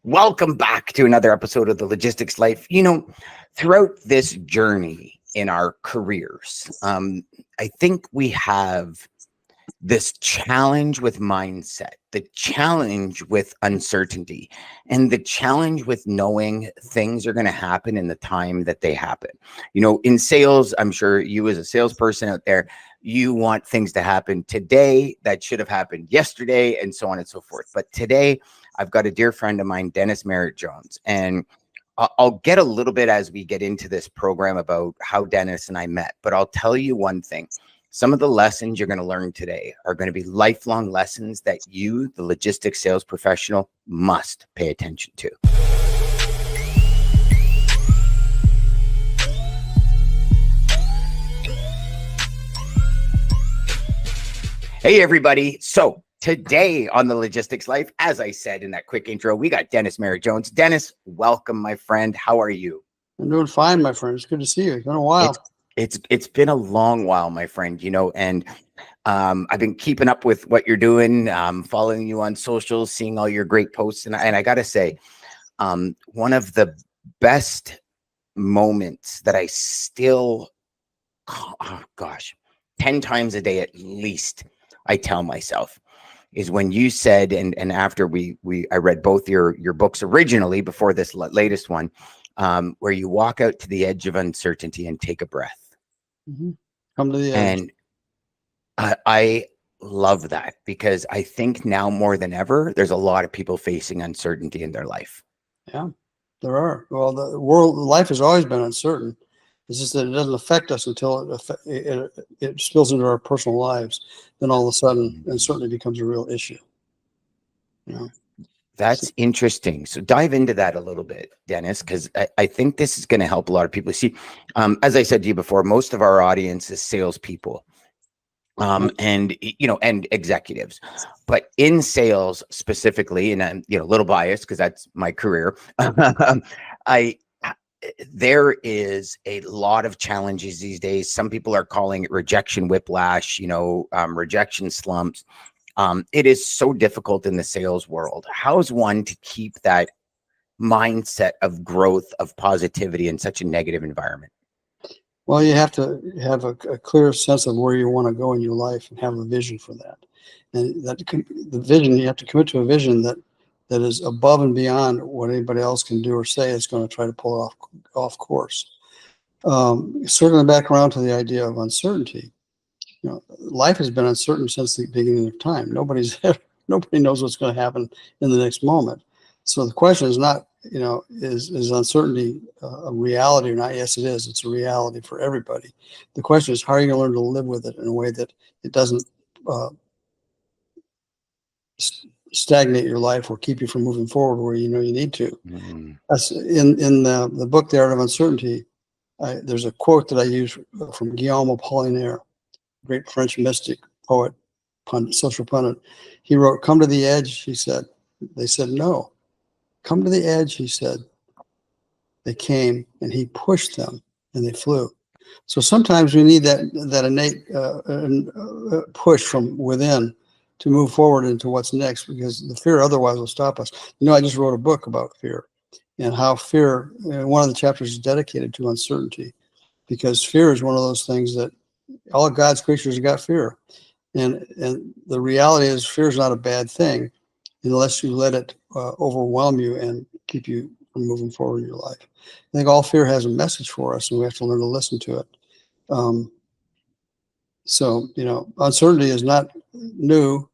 Welcome back to another episode of The Logistics Life. Throughout this journey in our careers, I think we have this challenge with mindset, the challenge with uncertainty, and the challenge with knowing things are going to happen in the time that they happen. In sales, I'm sure you as a salesperson out there, you want things to happen today that should have happened yesterday and so on and so forth. But today, I've got a dear friend of mine, Dennis Merritt-Jones, and I'll get a little bit as we get into this program about how Dennis and I met, but I'll tell you one thing. Some of the lessons you're going to learn today are going to be lifelong lessons that you, the logistics sales professional, must pay attention to. Hey, everybody. So today on The Logistics Life, as I said in that quick intro, we got Dennis Merritt-Jones. Dennis, welcome, my friend. How are you? I'm doing fine, my friend. It's good to see you. It's been a while. It's been a long while, my friend, and I've been keeping up with what you're doing, following you on socials, seeing all your great posts. And I got to say, one of the best moments that I still, 10 times a day at least, I tell myself, is when you said, and after I read both your books originally before this latest one, where you walk out to the edge of uncertainty and take a breath. Mm-hmm. Come to the edge. And I love that, because I think now more than ever, there's a lot of people facing uncertainty in their life. Yeah, there are. Well, life has always been uncertain. It's just that it doesn't affect us until it spills into our personal lives. Then all of a sudden, uncertainty becomes a real issue. That's interesting. So dive into that a little bit, Dennis, because I think this is going to help a lot of people. See, as I said to you before, most of our audience is salespeople, and executives. But in sales specifically, and I'm a little biased because that's my career. There is a lot of challenges these days. Some people are calling it rejection whiplash, rejection slumps. It is so difficult in the sales world. How's one to keep that mindset of growth, of positivity in such a negative environment? Well, you have to have a clear sense of where you want to go in your life and have a vision for that. And the vision, you have to commit to a vision that is above and beyond what anybody else can do or say is going to try to pull it off course. Circling back around to the idea of uncertainty, life has been uncertain since the beginning of time. Nobody knows what's going to happen in the next moment. So the question is not, is uncertainty a reality or not? Yes, it is. It's a reality for everybody. The question is, how are you going to learn to live with it in a way that it doesn't stagnate your life or keep you from moving forward where you need to? Mm-hmm. That's in the book, The Art of Uncertainty. There's a quote that I use from Guillaume Apollinaire, great French mystic, poet, social pundit. He wrote, "Come to the edge," he said. They said no. "Come to the edge," he said. They came, and he pushed them, and they flew. So sometimes we need that innate push from within to move forward into what's next, because the fear otherwise will stop us. I just wrote a book about fear and how fear, one of the chapters is dedicated to uncertainty, because fear is one of those things that all of God's creatures have got fear. And the reality is, fear is not a bad thing unless you let it overwhelm you and keep you from moving forward in your life. I think all fear has a message for us, and we have to learn to listen to it. Uncertainty is not new.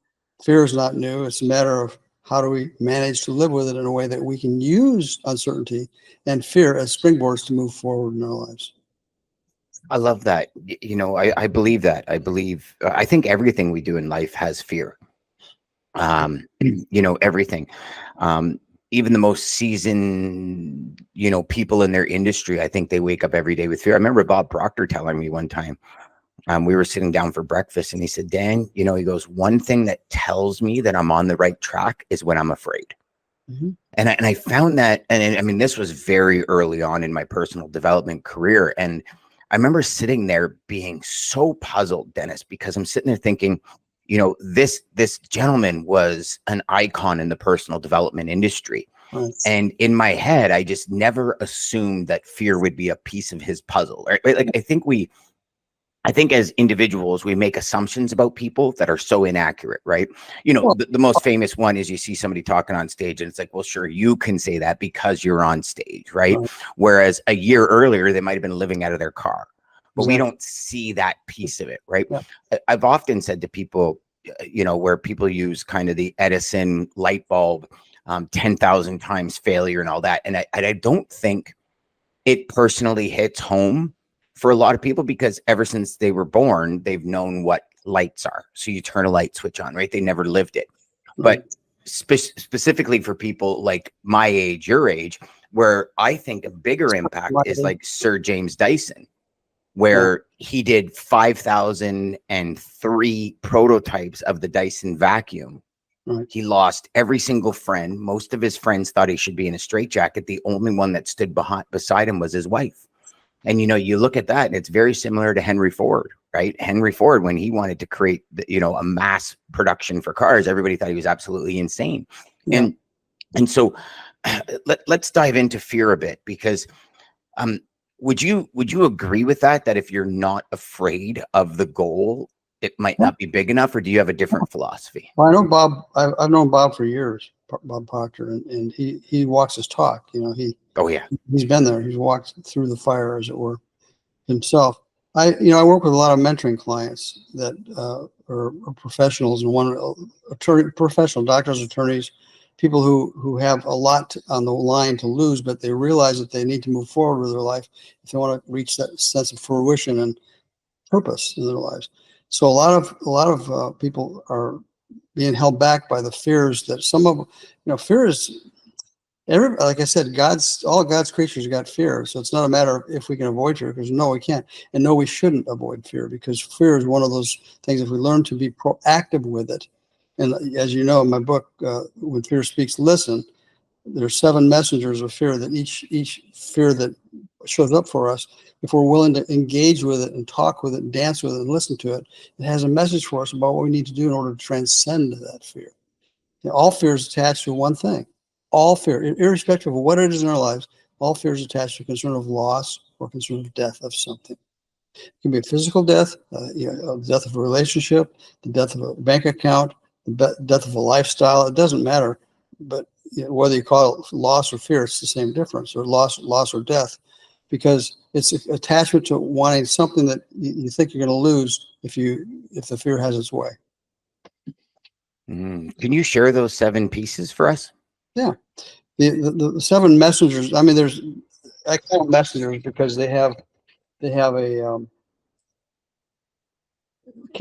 Fear is not new. It's a matter of how do we manage to live with it in a way that we can use uncertainty and fear as springboards to move forward in our lives. I love that. I believe that. I think everything we do in life has fear. Everything. Even the most seasoned, people in their industry, I think they wake up every day with fear. I remember Bob Proctor telling me one time, we were sitting down for breakfast, and he said, "Dan, he goes, one thing that tells me that I'm on the right track is when I'm afraid." Mm-hmm. And I found that, and I mean, this was very early on in my personal development career. And I remember sitting there being so puzzled, Dennis, because I'm sitting there thinking, this gentleman was an icon in the personal development industry. Right. And in my head, I just never assumed that fear would be a piece of his puzzle. Right? Like I think as individuals, we make assumptions about people that are so inaccurate, right? You know, Well, the most famous one is you see somebody talking on stage and it's like, well, sure, you can say that because you're on stage, right? right. Whereas a year earlier, they might have been living out of their car, but we Exactly. don't see that piece of it, right? Yeah. I've often said to people, you know, where people use kind of the Edison light bulb, 10,000 times failure and all that. And I don't think it personally hits home for a lot of people because ever since they were born, they've known what lights are. So you turn a light switch on, right? They never lived it. Right. But specifically for people like my age, your age, where I think a bigger impact is like Sir James Dyson, Yeah. where he did 5,003 prototypes of the Dyson vacuum. Right. He lost every single friend. Most of his friends thought he should be in a straitjacket. The only one that stood beside him was his wife. And, you know, you look at that and it's very similar to Henry Ford, right? Henry Ford, when he wanted to create, you know, a mass production for cars, everybody thought he was absolutely insane. Yeah. And so let's dive into fear a bit, because would you agree with that if you're not afraid of the goal, it might not be big enough, or do you have a different philosophy? Well, I know Bob. I've known Bob for years, Bob Proctor, and he walks his talk. You know, Oh yeah. he's been there. He's walked through the fire, as it were, himself. I work with a lot of mentoring clients that are professionals, and one professional doctors, attorneys, people who have a lot on the line to lose, but they realize that they need to move forward with their life if they want to reach that sense of fruition and purpose in their lives. So a lot of people are being held back by the fears that some of, fear is like I said, all God's creatures got fear. So it's not a matter of if we can avoid fear, because no, we can't. And no, we shouldn't avoid fear, because fear is one of those things. If we learn to be proactive with it, and as you know, in my book, When Fear Speaks, Listen, there's 7 messengers of fear, that each fear that shows up for us, if we're willing to engage with it and talk with it and dance with it and listen to it, it has a message for us about what we need to do in order to transcend that fear. All fear is attached to one thing. All fear, irrespective of what it is in our lives, all fear is attached to concern of loss or concern of death of something. It can be a physical death, the death of a relationship, the death of a bank account, the death of a lifestyle. It doesn't matter. But whether you call it loss or fear, it's the same difference, or loss or death, because it's attachment to wanting something that you think you're going to lose if the fear has its way. Can you share those 7 pieces for us? Yeah. The 7 messengers, I mean, I call them messengers because they have a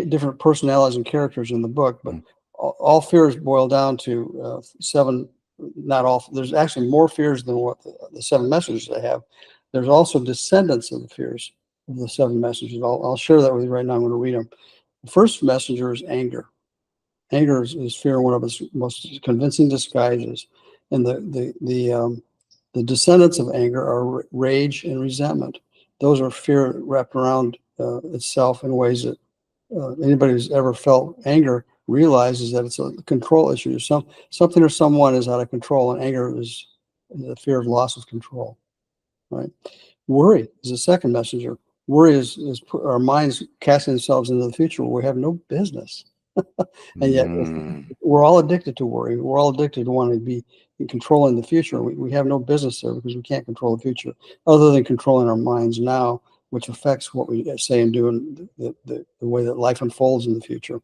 different personalities and characters in the book, but all fears boil down to 7. Not all. There's actually more fears than what the 7 messengers they have. There's also descendants of the fears of the 7 messengers. I'll share that with you right now. I'm going to read them. The first messenger is anger. Anger is fear, one of its most convincing disguises, and the descendants of anger are rage and resentment. Those are fear wrapped around itself in ways that anybody who's ever felt anger realizes that it's a control issue. Something or someone is out of control, and anger is the fear of loss of control. Right. Worry is the second messenger. Worry is our minds casting themselves into the future where we have no business. And yet we're all addicted to worry. We're all addicted to wanting to be controlling the future. We have no business there, because we can't control the future other than controlling our minds now, which affects what we say and do, and the way that life unfolds in the future.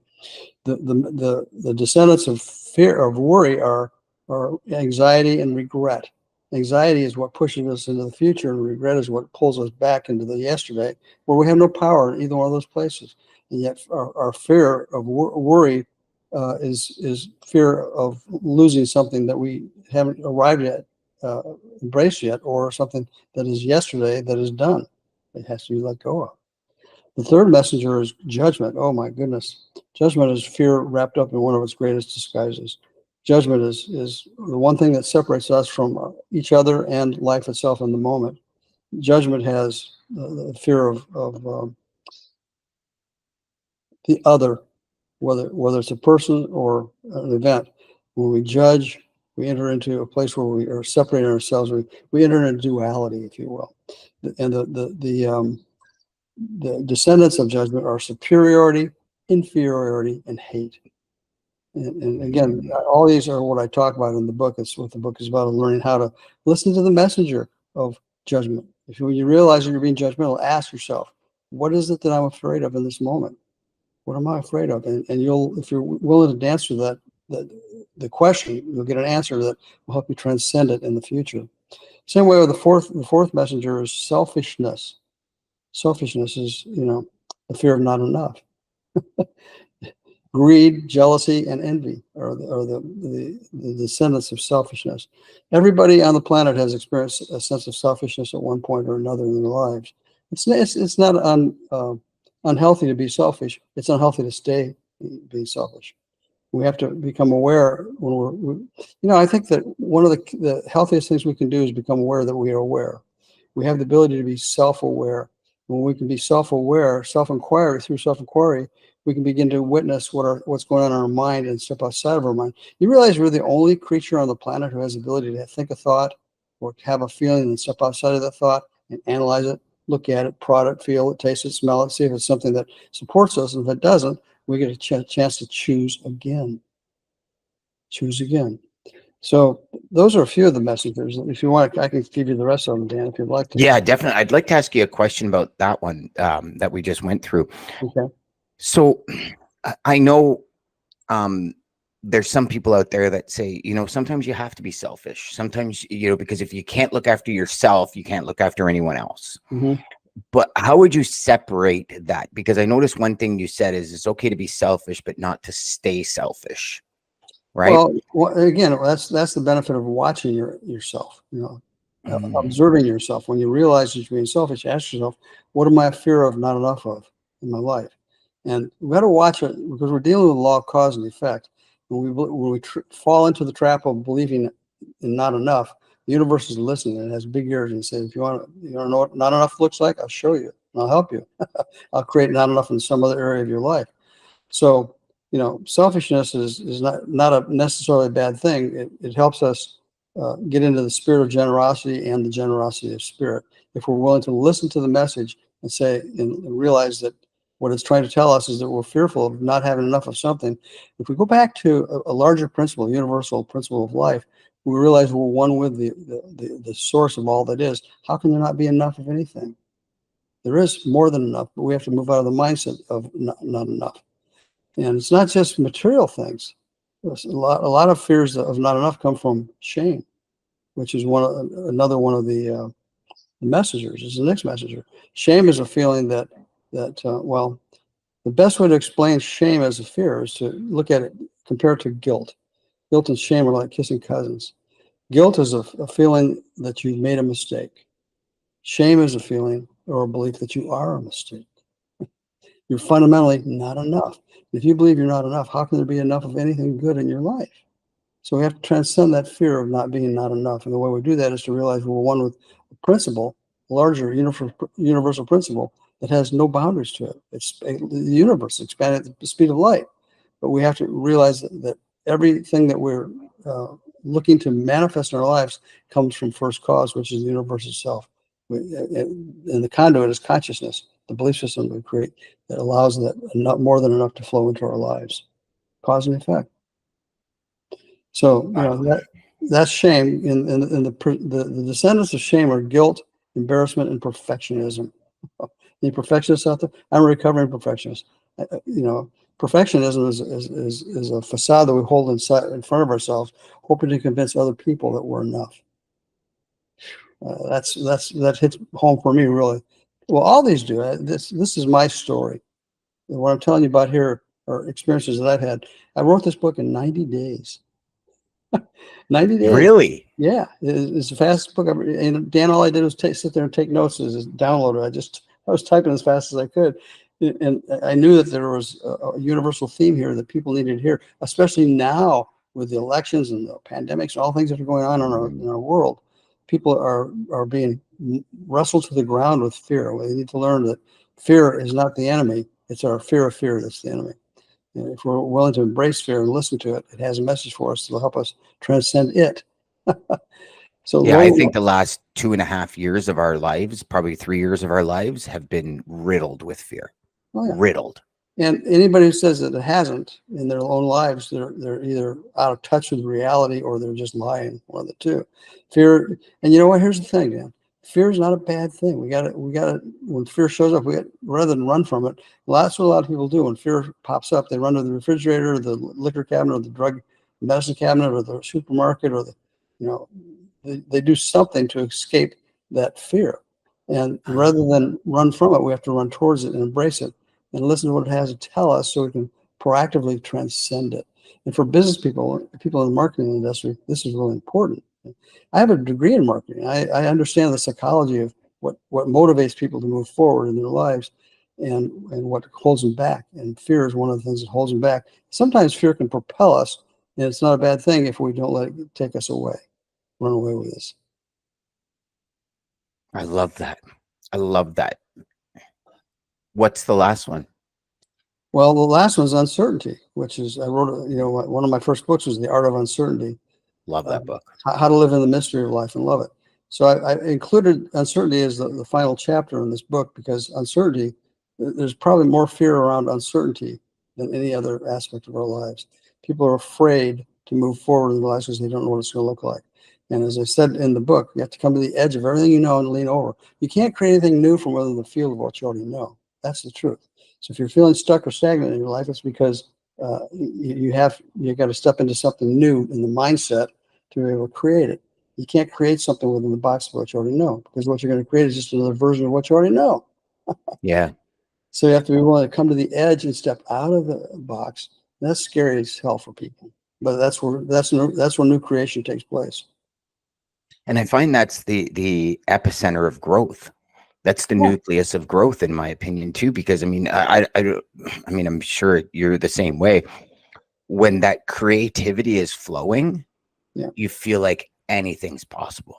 The descendants of fear, of worry, are anxiety and regret. Anxiety is what pushes us into the future, and regret is what pulls us back into the yesterday, where we have no power in either one of those places. And yet our fear of worry is fear of losing something that we haven't arrived at, embraced yet, or something that is yesterday that is done. It has to be let go of. The third messenger is judgment. Oh my goodness. Judgment is fear wrapped up in one of its greatest disguises. Judgment is the one thing that separates us from each other and life itself in the moment. Judgment has the fear of the other, whether it's a person or an event. When we judge, We enter into a place where we are separating ourselves. We enter into duality, if you will. And the descendants of judgment are superiority, inferiority, and hate. And again, all these are what I talk about in the book. It's what the book is about, learning how to listen to the messenger of judgment. When you realize that you're being judgmental, ask yourself, what is it that I'm afraid of in this moment? What am I afraid of? And you'll, if you're willing to dance through the question, you'll get an answer that will help you transcend it in the future. Same way with the fourth messenger is selfishness. Selfishness is, the fear of not enough. Greed, jealousy, and envy are the descendants of selfishness. Everybody on the planet has experienced a sense of selfishness at one point or another in their lives. It's not unhealthy to be selfish. It's unhealthy to stay being selfish. We have to become aware when I think that one of the healthiest things we can do is become aware that we are aware. We have the ability to be self-aware. When we can be self-aware, through self-inquiry, we can begin to witness what's going on in our mind and step outside of our mind. You realize we're the only creature on the planet who has the ability to think a thought or have a feeling and step outside of that thought and analyze it, look at it, prod it, feel it, taste it, smell it, see if it's something that supports us. And if it doesn't, we get a chance to choose again. Choose again. So those are a few of the messengers. If you want, I can give you the rest of them, Dan, if you'd like to. Yeah, definitely. I'd like to ask you a question about that one that we just went through. Okay. So I know there's some people out there that say, sometimes you have to be selfish. Sometimes, because if you can't look after yourself, you can't look after anyone else. Mm-hmm. But how would you separate that? Because I noticed one thing you said is it's okay to be selfish, but not to stay selfish. Right. Well, again, that's the benefit of watching yourself, observing yourself. When you realize that you're being selfish, ask yourself, what am I fear of not enough of in my life? And we got to watch it because we're dealing with the law of cause and effect. When we fall into the trap of believing in not enough, the universe is listening. It has big ears and says, if you want to know what not enough looks like, I'll show you. And I'll help you. I'll create not enough in some other area of your life. So, selfishness is not necessarily a bad thing. It helps us get into the spirit of generosity and the generosity of spirit. If we're willing to listen to the message and say and realize that what it's trying to tell us is that we're fearful of not having enough of something. If we go back to a larger principle, universal principle of life, we realize we're one with the source of all that is. How can there not be enough of anything? There is more than enough, but we have to move out of the mindset of not enough. And it's not just material things. A lot of fears of not enough come from shame, which is another one of the messengers. Is the next messenger. Shame is a feeling that the best way to explain shame as a fear is to look at it, compare it to guilt. Guilt and shame are like kissing cousins. Guilt is a feeling that you've made a mistake. Shame is a feeling or a belief that you are a mistake. You're fundamentally not enough. If you believe you're not enough, how can there be enough of anything good in your life? So we have to transcend that fear of not being not enough. And the way we do that is to realize we're one with a principle, a larger universal principle that has no boundaries to it. It's the universe expanded at the speed of light. But we have to realize that everything that we're looking to manifest in our lives comes from first cause, which is the universe itself. And the conduit is consciousness, the belief system we create that allows that not more than enough to flow into our lives, cause and effect. So that's shame. In the descendants of shame are guilt, embarrassment, and perfectionism. Any perfectionists out there? I'm a recovering perfectionist. Perfectionism is a facade that we hold in front of ourselves, hoping to convince other people that we're enough. That hits home for me, really. Well, all these do. This is my story. And what I'm telling you about here are experiences that I've had. I wrote this book in 90 days. 90 days. Really? Yeah, it's the fastest book ever. And Dan, all I did was sit there and take notes as download it. I was typing as fast as I could. And I knew that there was a universal theme here that people needed to hear, especially now with the elections and the pandemics and all things that are going on in our world. People are being wrestled to the ground with fear. We need to learn that fear is not the enemy. It's our fear of fear that's the enemy. And if we're willing to embrace fear and listen to it, it has a message for us that will help us transcend it. So Yeah, I think the last 2.5 years of our lives, probably 3 years of our lives, have been riddled with fear. oh, yeah. Riddled. And anybody who says that it hasn't in their own lives, they're either out of touch with reality or they're just lying. One of the two. Fear, and you know what? Here's the thing, Dan. Fear is not a bad thing. We got to. When fear shows up, rather than run from it. That's what a lot of people do. When fear pops up, they run to the refrigerator, or the liquor cabinet, or the drug medicine cabinet, or the supermarket, or they do something to escape that fear. And rather than run from it, we have to run towards it and embrace it and listen to what it has to tell us so we can proactively transcend it. And for business people in the marketing industry, this is really important. I have a degree in marketing. I understand the psychology of what motivates people to move forward in their lives and what holds them back. And fear is one of the things that holds them back. Sometimes fear can propel us, and it's not a bad thing if we don't let it take us away, run away with us. I love that. I love that. What's the last one? Well, the last one's uncertainty, which is I wrote. One of my first books was The Art of Uncertainty. Love that book. How to live in the mystery of life and love it. So I included uncertainty as the final chapter in this book because uncertainty, there's probably more fear around uncertainty than any other aspect of our lives. People are afraid to move forward in their lives because they don't know what it's going to look like. And as I said in the book, you have to come to the edge of everything you know and lean over. You can't create anything new from within the field of what you already know. That's the truth. So if you're feeling stuck or stagnant in your life, it's because you got to step into something new in the mindset to be able to create it. You can't create something within the box of what you already know because what you're going to create is just another version of what you already know. Yeah. So you have to be willing to come to the edge and step out of the box. And that's scary as hell for people, but that's where new creation takes place. And I find that's the epicenter of growth. That's the nucleus of growth, in my opinion, too. Because I mean, I mean, I'm sure you're the same way. When that creativity is flowing, you feel like anything's possible,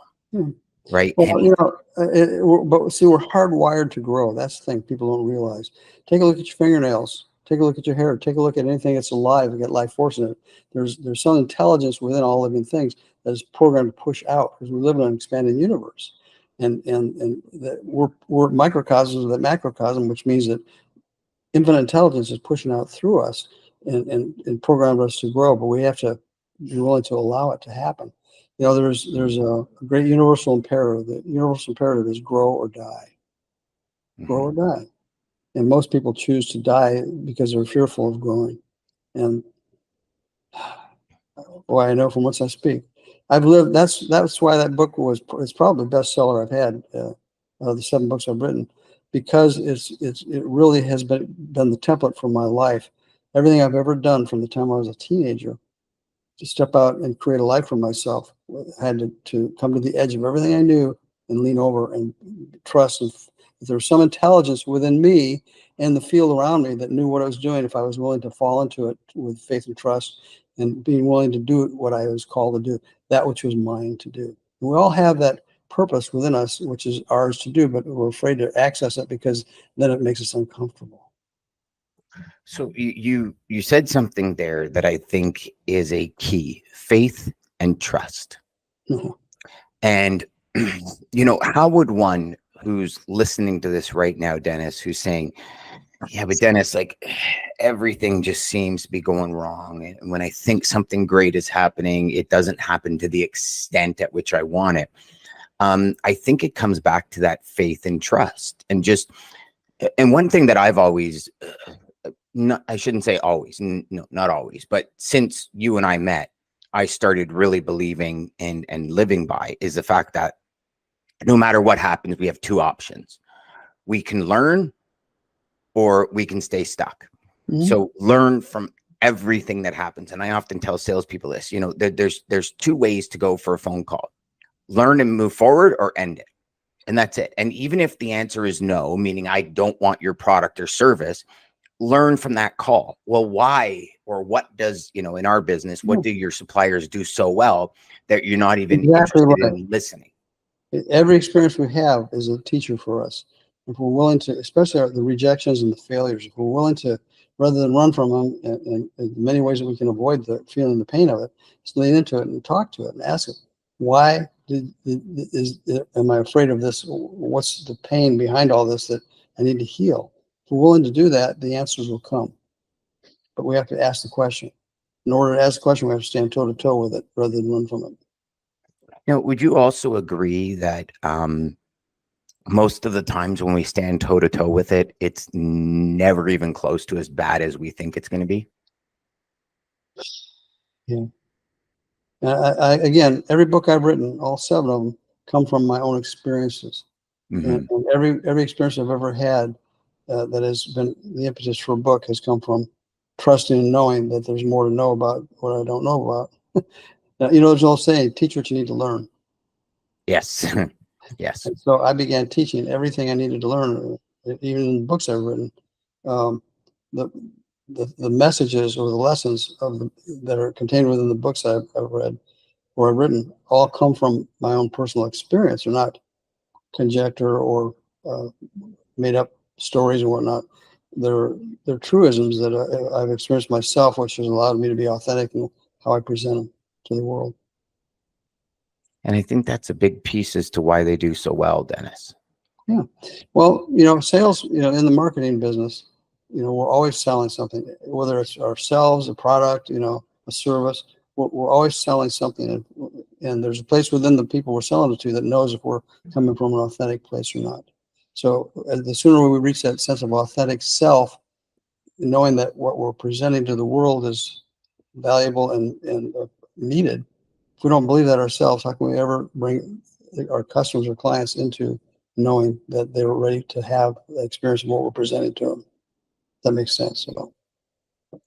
right? Well, but see, we're hardwired to grow. That's the thing people don't realize. Take a look at your fingernails. Take a look at your hair. Take a look at anything that's alive and got life force in it. There's some intelligence within all living things that is programmed to push out because we live in an expanding universe, and that we're microcosms of that macrocosm, which means that infinite intelligence is pushing out through us and programmed us to grow. But we have to be willing to allow it to happen. There's a great universal imperative. The universal imperative is grow or die. Grow or die. And most people choose to die because they're fearful of growing. And boy, I know from whence I speak. I've lived. That's why that book it's probably the bestseller I've had of the 7 books I've written, because it really has been the template for my life. Everything I've ever done from the time I was a teenager to step out and create a life for myself, I had to come to the edge of everything I knew and lean over and trust. If there was some intelligence within me and the field around me that knew what I was doing, if I was willing to fall into it with faith and trust and being willing to do what I was called to do, that which was mine to do. And we all have that purpose within us, which is ours to do, but we're afraid to access it because then it makes us uncomfortable. So you said something there that I think is a key: faith and trust. And how would one who's listening to this right now, Dennis, who's saying, yeah, but Dennis, like everything just seems to be going wrong. And when I think something great is happening, it doesn't happen to the extent at which I want it. I think it comes back to that faith and trust. And one thing that I've always, I shouldn't say always, no, not always, but since you and I met, I started really believing and living by is the fact that no matter what happens, we have 2 options. We can learn or we can stay stuck. So learn from everything that happens. And I often tell salespeople this, there's 2 ways to go for a phone call: learn and move forward or end it. And that's it. And even if the answer is no, meaning I don't want your product or service, learn from that call. Well, why or what does, in our business, what do your suppliers do so well that you're not even interested in listening? Every experience we have is a teacher for us. If we're willing to, especially the rejections and the failures, if we're willing to rather than run from them. And in many ways that we can avoid the feeling the pain of it, just lean into it and talk to it and ask it, why am I afraid of this? What's the pain behind all this that I need to heal? If we're willing to do that, the answers will come. But we have to ask the question. In order to ask the question, we have to stand toe to toe with it rather than run from it. Now, would you also agree that most of the times when we stand toe to toe with it, it's never even close to as bad as we think it's going to be? Yeah. Again, every book I've written, all 7 of them, come from my own experiences. And every experience I've ever had that has been the impetus for a book has come from trusting and knowing that there's more to know about what I don't know about. There's an old saying, teach what you need to learn. Yes. Yes. And so I began teaching everything I needed to learn, even in the books I've written. Um, the messages or the lessons that are contained within the books I've read or I've written all come from my own personal experience. They're not conjecture or made up stories and whatnot. They're truisms that I've experienced myself, which has allowed me to be authentic in how I present them to the world. And I think that's a big piece as to why they do so well, Dennis. Yeah. Well, sales, in the marketing business, we're always selling something, whether it's ourselves, a product, a service, we're always selling something. And there's a place within the people we're selling it to that knows if we're coming from an authentic place or not. So the sooner we reach that sense of authentic self, knowing that what we're presenting to the world is valuable and needed. If we don't believe that ourselves, how can we ever bring our customers or clients into knowing that they were ready to have the experience of what we're presenting to them? That makes sense.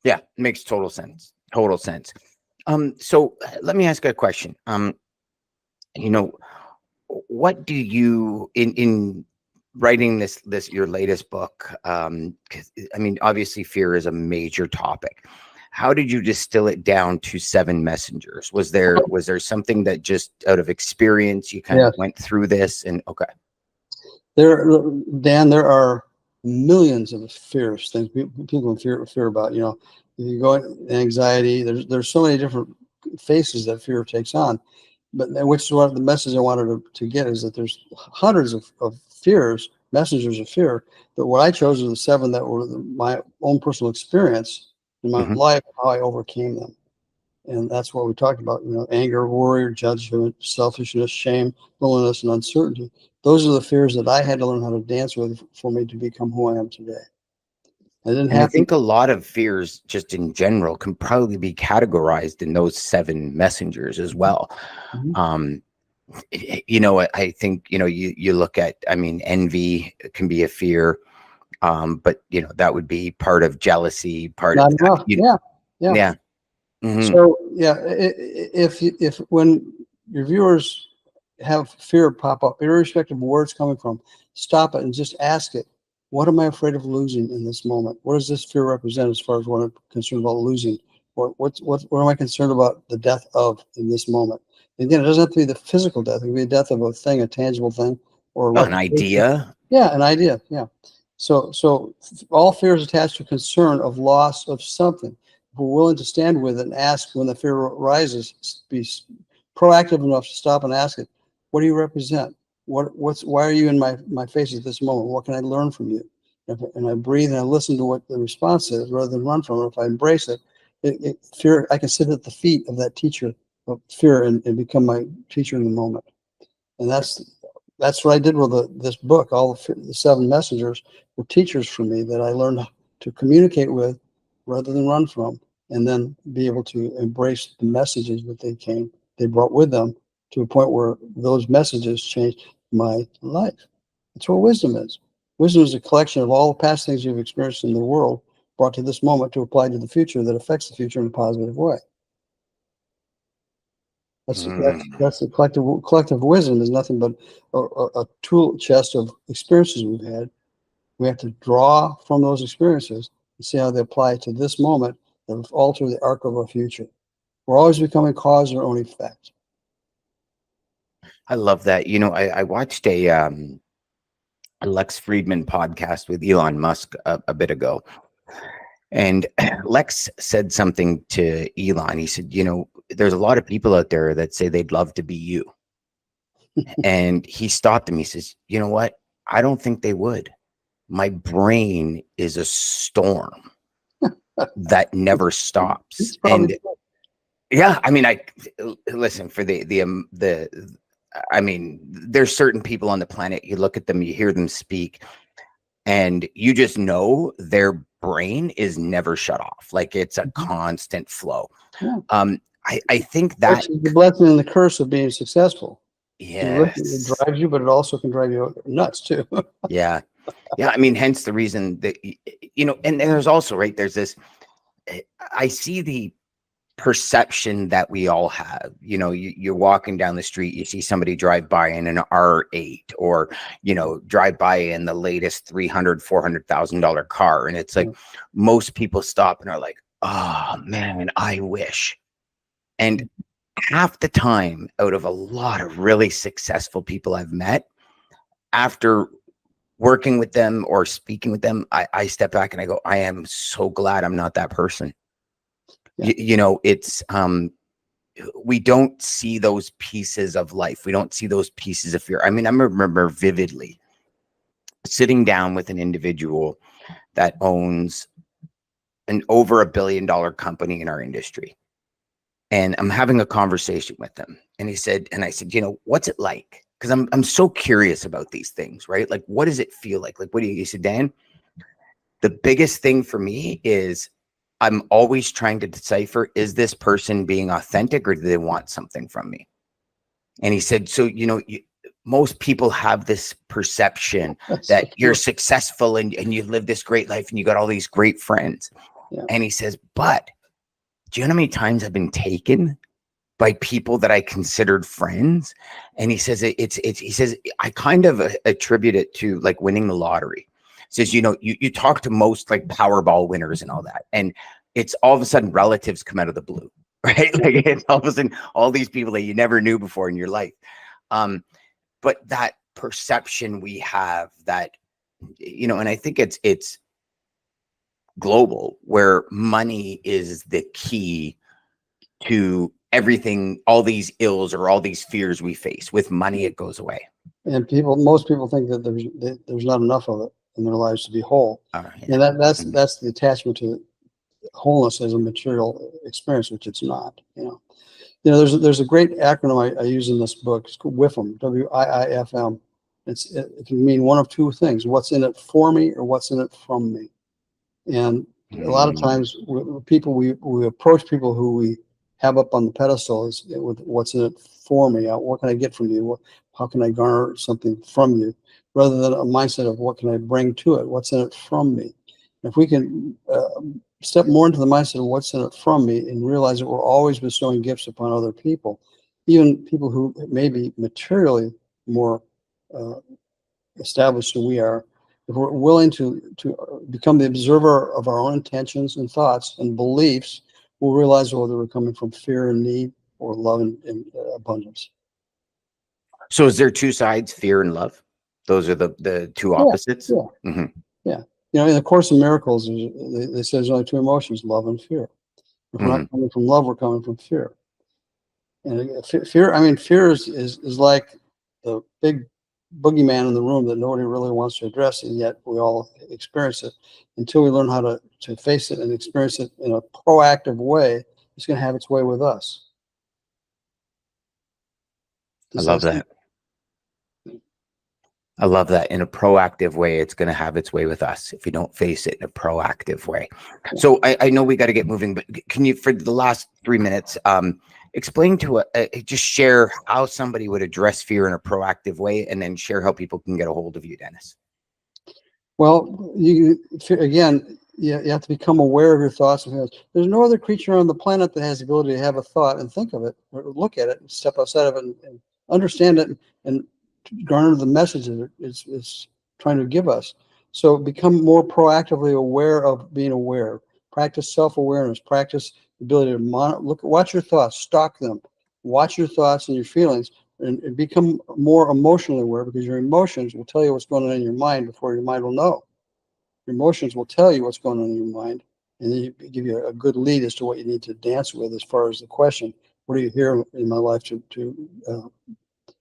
Yeah, makes total sense. Total sense. So let me ask a question. What do you in writing this your latest book? 'Cause, I mean, obviously, fear is a major topic. How did you distill it down to 7 messengers? Was there something that just out of experience you kind of went through this and okay? Dan, there are millions of fears, things people fear about. You go anxiety. There's so many different faces that fear takes on. But which is what the message I wanted to get is that there's hundreds of fears, messengers of fear. But what I chose are the 7 that were my own personal experience in my life, how I overcame them. And that's what we talked about, anger, worry, judgment, selfishness, shame, loneliness, and uncertainty. Those are the fears that I had to learn how to dance with for me to become who I am today. And I think a lot of fears just in general can probably be categorized in those 7 messengers as well. I think, you look at, I mean, envy can be a fear. But that would be part of jealousy, part Not of enough. Yeah. So if when your viewers have fear pop up, irrespective of where it's coming from, stop it and just ask it. What am I afraid of losing in this moment? What does this fear represent as far as what I'm concerned about losing? What am I concerned about the death of in this moment? And again, it doesn't have to be the physical death. It can be the death of a thing, a tangible thing, or an idea. Yeah, an idea. Yeah. So all fear is attached to concern of loss of something. If we're willing to stand with it and ask when the fear rises, be proactive enough to stop and ask it, what do you represent? Why are you in my face at this moment? What can I learn from you? And I breathe and I listen to what the response is rather than run from it. If I embrace it, fear, I can sit at the feet of that teacher of fear and become my teacher in the moment. And that's what I did with this book. All the 7 messengers were teachers for me that I learned to communicate with rather than run from, and then be able to embrace the messages that they brought with them to a point where those messages changed my life. That's what wisdom is. Wisdom is a collection of all the past things you've experienced in the world brought to this moment to apply to the future that affects the future in a positive way. That's the collective wisdom is nothing but a tool chest of experiences we've had. We have to draw from those experiences and see how they apply to this moment that will alter the arc of our future. We're always becoming cause or own effect. I love that. I watched a Lex Friedman podcast with Elon Musk a bit ago, And Lex said something to Elon. He said, there's a lot of people out there that say they'd love to be you. And he stopped him. He says, you know what? I don't think they would. My brain is a storm that never stops. And yeah, I mean, listen for I mean, there's certain people on the planet, you look at them, you hear them speak, and you just know their brain is never shut off. Like it's a constant flow. Yeah. I think that the blessing and the curse of being successful. Yes. It drives you, but it also can drive you nuts too. Yeah. Yeah. I mean, hence the reason that, and there's also, right, there's this, I see the perception that we all have. You're walking down the street, you see somebody drive by in an R8 or, drive by in the latest $300,000-$400,000 car. And it's like, most people stop and are like, oh man, I wish. And half the time, out of a lot of really successful people I've met, after working with them or speaking with them, I step back and I go, I am so glad I'm not that person. Yeah. It's we don't see those pieces of life. We don't see those pieces of fear. I mean, I remember vividly sitting down with an individual that owns an over $1 billion company in our industry. And I'm having a conversation with him. And I said, what's it like? Because I'm so curious about these things, right? Like, what does it feel like? Like, he said, Dan, the biggest thing for me is I'm always trying to decipher, is this person being authentic or do they want something from me? And he said, so, most people have this perception that you're successful and you live this great life and you got all these great friends. Yeah. And he says, but do you know how many times I've been taken by people that I considered friends? And he says, he says, I kind of attribute it to like winning the lottery. He says, you talk to most like Powerball winners and all that. And it's all of a sudden relatives come out of the blue, right? Like it's all of a sudden all these people that you never knew before in your life. But that perception we have that, and I think it's global, where money is the key to everything, all these ills or all these fears we face. With money, it goes away. And most people think that there's not enough of it in their lives to be whole. Yeah. And that's the attachment to wholeness as a material experience, which it's not. There's a great acronym I use in this book. It's called WIFM, WIIFM. It can mean one of two things: what's in it for me or what's in it from me. And a lot of times, we approach people who we have up on the pedestal with what's in it for me. What can I get from you? How can I garner something from you? Rather than a mindset of what can I bring to it? What's in it from me? If we can step more into the mindset of what's in it from me and realize that we're always bestowing gifts upon other people, even people who may be materially more established than we are, if we're willing to become the observer of our own intentions and thoughts and beliefs, we'll realize whether we're coming from fear and need or love and abundance. So is there two sides, fear and love? Those are the two opposites? Yeah. Mm-hmm. Yeah. In the Course in Miracles, they say there's only two emotions, love and fear. If we're not coming from love, we're coming from fear. And fear is like the big boogeyman in the room that nobody really wants to address, and yet we all experience it. Until we learn how to face it and experience it in a proactive way, it's going to have its way with us. I love that. I love that. In a proactive way, it's going to have its way with us if we don't face it in a proactive way. So I know we got to get moving, but can you, for the last 3 minutes, explain to just share how somebody would address fear in a proactive way, and then share how people can get a hold of you, Dennis? Well, you have to become aware of your thoughts and feelings. There's no other creature on the planet that has the ability to have a thought and think of it, or look at it, and step outside of it, and understand it, and garner the message that it's trying to give us. So become more proactively aware of being aware. Practice self-awareness. Practice the ability to watch your thoughts, stalk them, watch your thoughts and your feelings, and become more emotionally aware, because your emotions will tell you what's going on in your mind before your mind will know. Your emotions will tell you what's going on in your mind. and then you give you a good lead as to what you need to dance with as far as the question, what are you here in my life to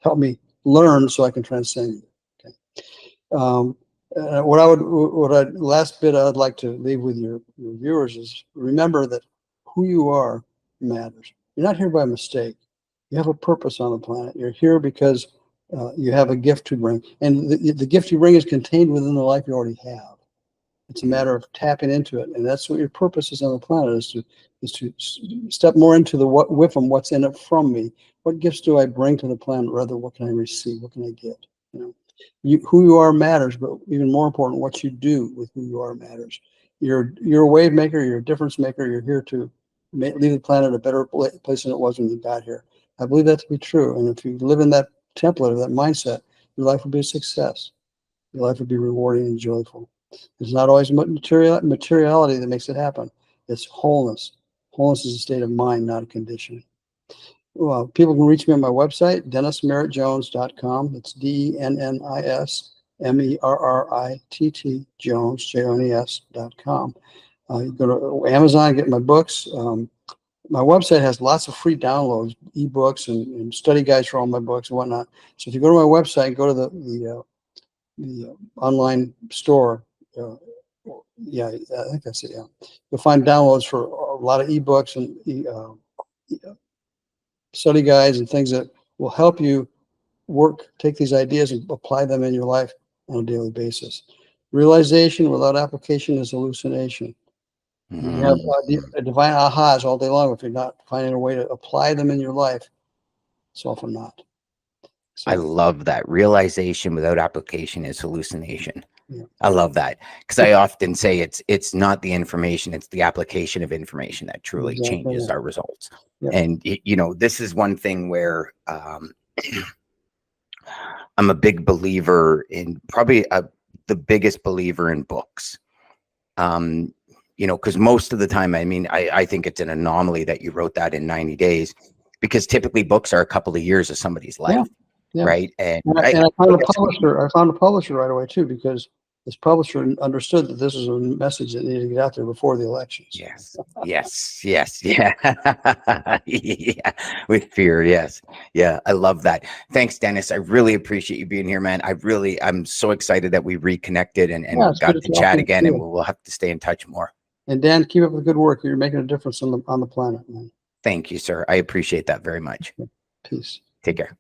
help me learn so I can transcend you? Okay. Last bit I'd like to leave with your viewers is remember that who you are matters. You're not here by mistake. You have a purpose on the planet. You're here because you have a gift to bring, and the gift you bring is contained within the life you already have. It's a matter of tapping into it, and that's what your purpose is on the planet: is to step more into the what with them, what's in it from me. What gifts do I bring to the planet? Rather, what can I receive? What can I get? You know, who you are matters, but even more important, what you do with who you are matters. You're a wave maker. You're a difference maker. You're here to leave the planet a better place than it was when you got here. I believe that to be true. And if you live in that template or that mindset, your life will be a success. Your life will be rewarding and joyful. It's not always materiality that makes it happen. It's wholeness. Wholeness is a state of mind, not a condition. Well, people can reach me on my website, DennisMerrittJones.com. It's DennisMerritt Jones, JONES.com. You go to Amazon, get my books. My website has lots of free downloads, ebooks and study guides for all my books and whatnot. So if you go to my website, go to the online store. Yeah, I think that's it. Yeah, you'll find downloads for a lot of ebooks and study guides and things that will help you take these ideas and apply them in your life on a daily basis. Realization without application is hallucination. You have divine ahas all day long. If you're not finding a way to apply them in your life, it's often not. So, I love that. Realization without application is hallucination. Yeah. I love that, because I often say it's not the information, it's the application of information that truly changes our results. Yeah. And you know, this is one thing where I'm a big believer in, probably the biggest believer in books. You know, because most of the time, I mean, I think it's an anomaly that you wrote that in 90 days, because typically books are a couple of years of somebody's life. Yeah. Right. And I found a publisher. I found a publisher right away too, because this publisher understood that this was a message that needed to get out there before the elections. Yes. Yeah. Yeah. With fear. Yes. Yeah. I love that. Thanks, Dennis. I really appreciate you being here, man. I'm so excited that we reconnected and got to chat again, and we'll have to stay in touch more. And Dan, keep up the good work. You're making a difference on the planet, man. Thank you, sir. I appreciate that very much. Peace. Take care.